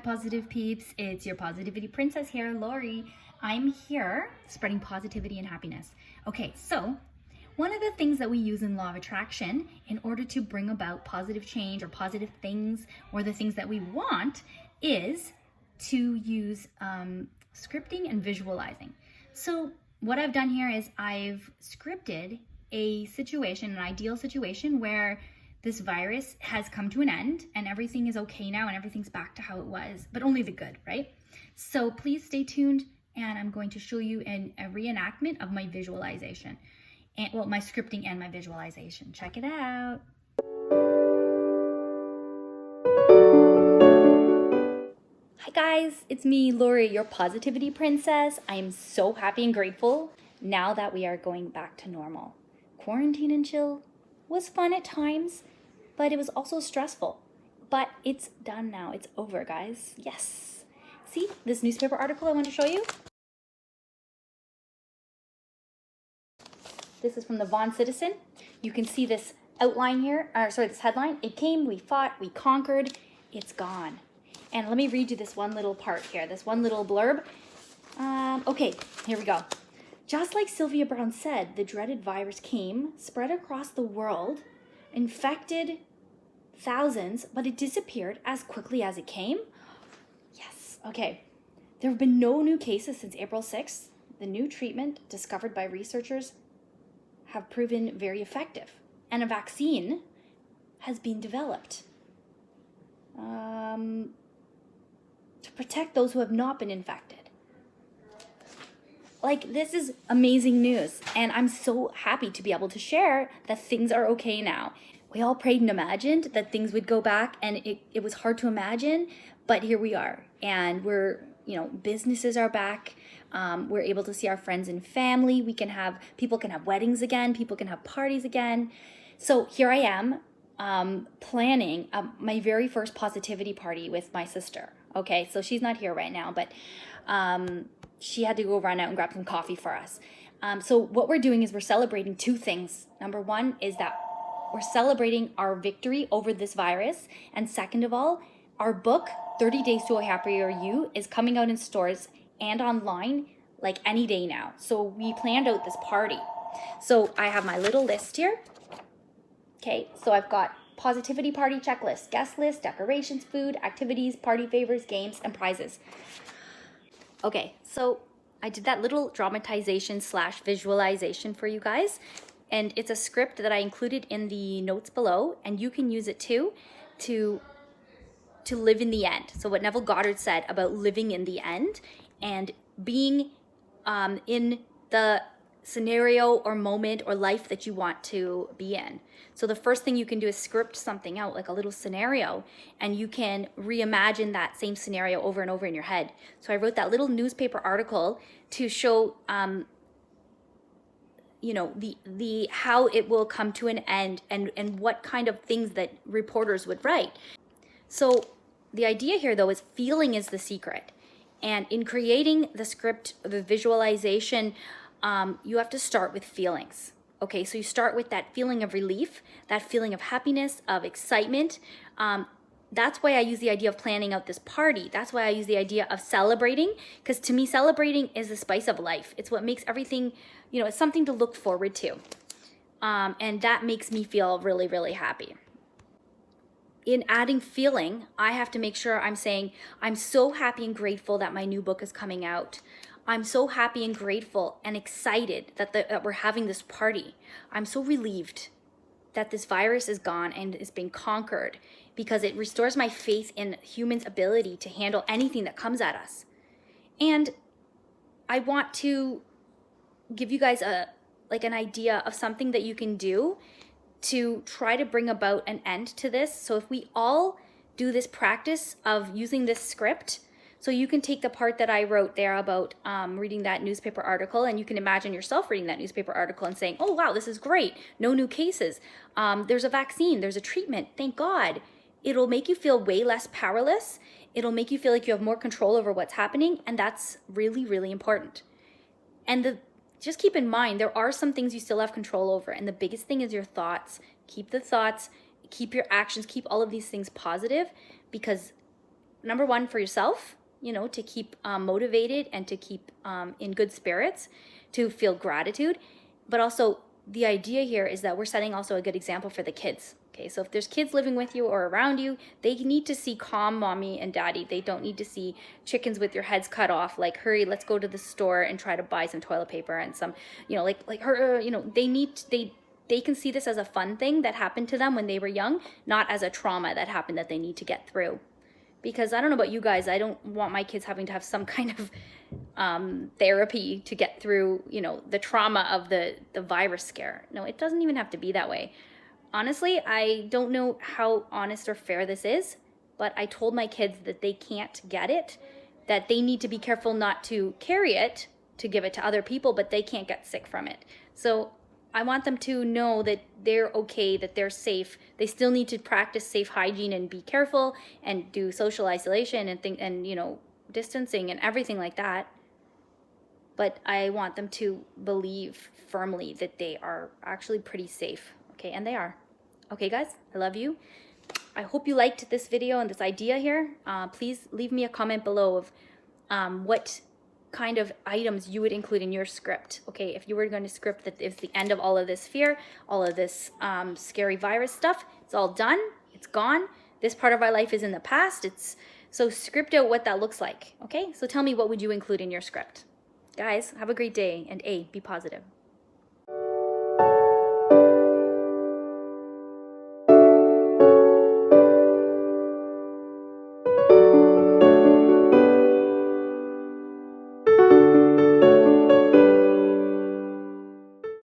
positive peeps, it's your positivity princess here, Lori. I'm here spreading positivity and happiness. Okay, so one of the things that we use in law of attraction in order to bring about positive change or positive things or the things that we want is to use scripting and visualizing. So what I've done here is I've scripted a situation, an ideal situation where this virus has come to an end and everything is okay now and everything's back to how it was, but only the good, right? So please stay tuned and I'm going to show you a reenactment of my visualization. And, well, my scripting and my visualization. Check it out. Hi guys, it's me, Lori, your positivity princess. I am so happy and grateful now that we are going back to normal. Quarantine and chill was fun at times, but it was also stressful. But it's done now. It's over, guys. Yes. See this newspaper article I want to show you? This is from the Vaughan Citizen. You can see this outline here, this headline. It came, we fought, we conquered, it's gone. And let me read you this one little part here, this one little blurb. Okay, here we go. Just like Sylvia Brown said, the dreaded virus came, spread across the world, infected thousands, but it disappeared as quickly as it came. Yes, okay. There have been no new cases since April 6th. The new treatment discovered by researchers have proven very effective, and a vaccine has been developed to protect those who have not been infected. Like, this is amazing news, and I'm so happy to be able to share that things are okay now. We all prayed and imagined that things would go back, and it was hard to imagine, but here we are, and businesses are back. We're able to see our friends and family. People can have weddings again. People can have parties again. So here I am planning my very first positivity party with my sister. Okay, so she's not here right now, but she had to go run out and grab some coffee for us. So what we're doing is we're celebrating two things. Number one is that we're celebrating our victory over this virus. And second of all, our book, 30 Days to a Happier You, is coming out in stores and online like any day now. So we planned out this party. So I have my little list here. Okay, so I've got positivity party checklist, guest list, decorations, food, activities, party favors, games, and prizes. Okay, so I did that little dramatization / visualization for you guys. And it's a script that I included in the notes below, and you can use it too to live in the end. So what Neville Goddard said about living in the end and being in the scenario or moment or life that you want to be in. So the first thing you can do is script something out, like a little scenario, and you can reimagine that same scenario over and over in your head. So I wrote that little newspaper article to show the how it will come to an end and what kind of things that reporters would write. So the idea here, though, is feeling is the secret. And in creating the script, the visualization, you have to start with feelings. Okay, so you start with that feeling of relief, that feeling of happiness, of excitement. That's why I use the idea of planning out this party. That's why I use the idea of celebrating, because to me, celebrating is the spice of life. It's what makes everything, it's something to look forward to. And that makes me feel really, really happy. In adding feeling, I have to make sure I'm saying, I'm so happy and grateful that my new book is coming out. I'm so happy and grateful and excited that we're having this party. I'm so relieved that this virus is gone and is being conquered, because it restores my faith in humans' ability to handle anything that comes at us. And I want to give you guys an idea of something that you can do to try to bring about an end to this. So if we all do this practice of using this script, so you can take the part that I wrote there about reading that newspaper article, and you can imagine yourself reading that newspaper article and saying, oh, wow, this is great. No new cases. There's a vaccine. There's a treatment. Thank God. It'll make you feel way less powerless. It'll make you feel like you have more control over what's happening. And that's really, really important. And just keep in mind, there are some things you still have control over. And the biggest thing is your thoughts. Keep the thoughts, keep your actions, keep all of these things positive, because number one, for yourself, to keep motivated and to keep in good spirits, to feel gratitude. But also the idea here is that we're setting also a good example for the kids. Okay, so if there's kids living with you or around you, they need to see calm mommy and daddy. They don't need to see chickens with your heads cut off, like, hurry, let's go to the store and try to buy some toilet paper and some, like her, they can see this as a fun thing that happened to them when they were young, not as a trauma that happened that they need to get through. Because I don't know about you guys, I don't want my kids having to have some kind of therapy to get through, the trauma of the virus scare. No, it doesn't even have to be that way. Honestly, I don't know how honest or fair this is, but I told my kids that they can't get it, that they need to be careful not to carry it, to give it to other people, but they can't get sick from it. So I want them to know that they're okay, that they're safe. They still need to practice safe hygiene and be careful and do social isolation and distancing and everything like that. But I want them to believe firmly that they are actually pretty safe. Okay, and they are. Okay, guys, I love you. I hope you liked this video and this idea here. Please leave me a comment below of what kind of items you would include in your script. Okay, if you were going to script that it's the end of all of this fear, all of this scary virus stuff, it's all done, it's gone. This part of our life is in the past. So script out what that looks like. Okay, so tell me, what would you include in your script? Guys, have a great day, and be positive.